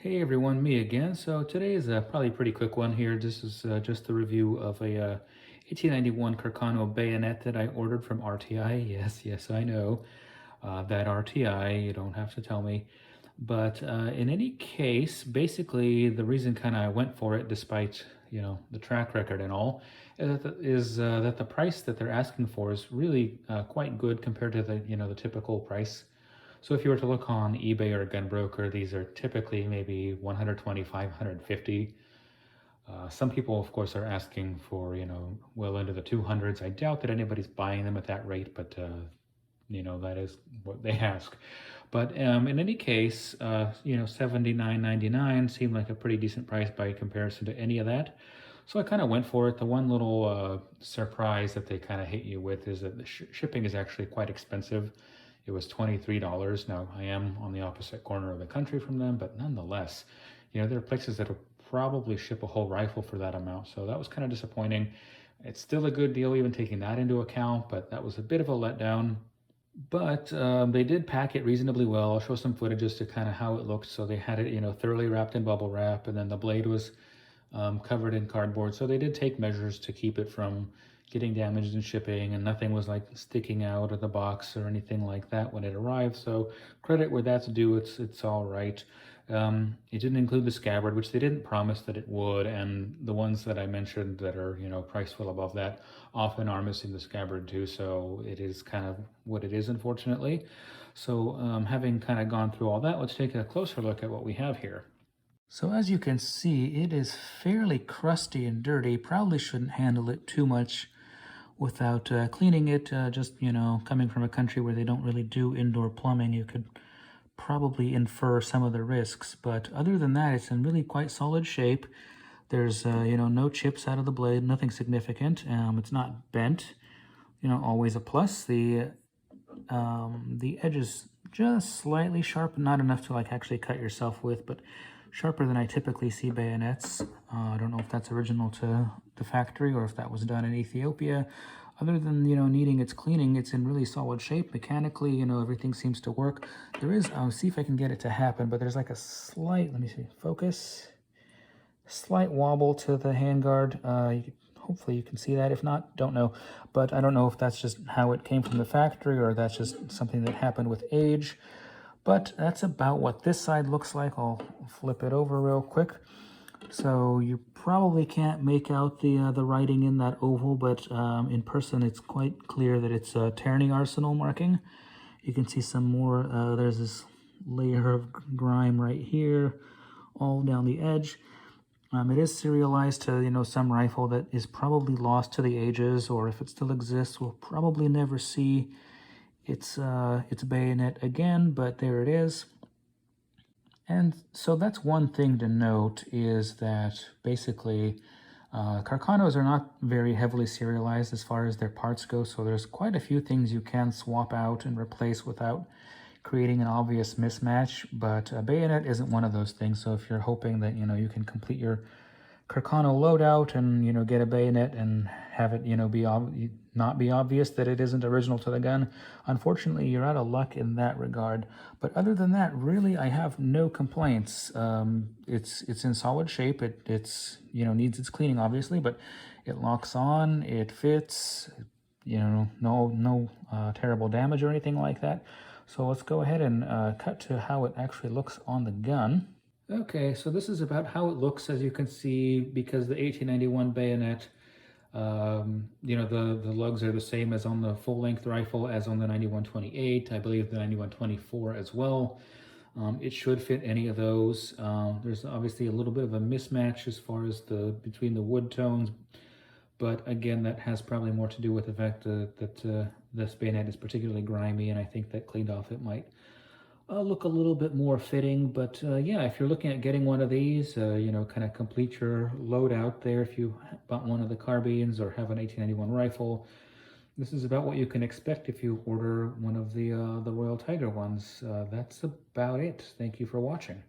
Hey everyone, me again. So today is probably a pretty quick one here. This is just the review of a 1891 Carcano bayonet that I ordered from RTI. Yes, I know that RTI, you don't have to tell me. But in any case, basically the reason kind of I went for it, despite the track record and all, is that the price that they're asking for is really quite good compared to the typical price. So if you were to look on eBay or Gunbroker, these are typically maybe 125, 150. Some people, of course, are asking for, well into the 200s. I doubt that anybody's buying them at that rate, but, that is what they ask. But in any case, 79.99 seemed like a pretty decent price by comparison to any of that. So I kind of went for it. The one little surprise that they kind of hit you with is that the shipping is actually quite expensive. It was $23. Now, I am on the opposite corner of the country from them, but nonetheless, there are places that will probably ship a whole rifle for that amount. So that was kind of disappointing. It's still a good deal, even taking that into account, but that was a bit of a letdown. But they did pack it reasonably well. I'll show some footage as to kind of how it looked. So they had it, thoroughly wrapped in bubble wrap, and then the blade was covered in cardboard. So they did take measures to keep it from getting damaged in shipping, and nothing was like sticking out of the box or anything like that when it arrived. So credit where that's due, it's all right. It didn't include the scabbard, which they didn't promise that it would, and the ones that I mentioned that are priced well above that often are missing the scabbard too. So it is kind of what it is, unfortunately. So having kind of gone through all that, let's take a closer look at what we have here. So as you can see, it is fairly crusty and dirty. Probably shouldn't handle it too much without cleaning it. Just, coming from a country where they don't really do indoor plumbing, you could probably infer some of the risks. But other than that, it's in really quite solid shape. There's, no chips out of the blade, nothing significant. It's not bent, always a plus. The edge is just slightly sharp, not enough to like actually cut yourself with, but sharper than I typically see bayonets. I don't know if that's original to the factory or if that was done in Ethiopia. Other than, needing its cleaning, it's in really solid shape. Mechanically, everything seems to work. There is, I'll see if I can get it to happen, but there's like a slight, let me see, focus, slight wobble to the handguard. Hopefully you can see that. If not, don't know. But I don't know if that's just how it came from the factory or that's just something that happened with age. But that's about what this side looks like. I'll flip it over real quick. So you probably can't make out the writing in that oval, but in person it's quite clear that it's a Tyranny Arsenal marking. You can see some more. There's this layer of grime right here, all down the edge. It is serialized to, some rifle that is probably lost to the ages, or if it still exists, we'll probably never see its bayonet again, but there it is. And so that's one thing to note, is that basically Carcanos are not very heavily serialized as far as their parts go, so there's quite a few things you can swap out and replace without creating an obvious mismatch, but a bayonet isn't one of those things. So if you're hoping that, you can complete your Carcano loadout and, get a bayonet and have it, not be obvious that it isn't original to the gun, unfortunately, you're out of luck in that regard. But other than that, really, I have no complaints. It's in solid shape. It's needs its cleaning, obviously, but it locks on, it fits, no terrible damage or anything like that. So let's go ahead and cut to how it actually looks on the gun. Okay, so this is about how it looks, as you can see, because the 1891 bayonet, the lugs are the same as on the full-length rifle as on the 9128, I believe the 9124 as well. It should fit any of those. There's obviously a little bit of a mismatch as far as between the wood tones, but again, that has probably more to do with the fact that this bayonet is particularly grimy, and I think that cleaned off it might look a little bit more fitting. But yeah, if you're looking at getting one of these, kind of complete your loadout there, if you bought one of the carbines or have an 1891 rifle, this is about what you can expect if you order one of the Royal Tiger ones. That's about it. Thank you for watching.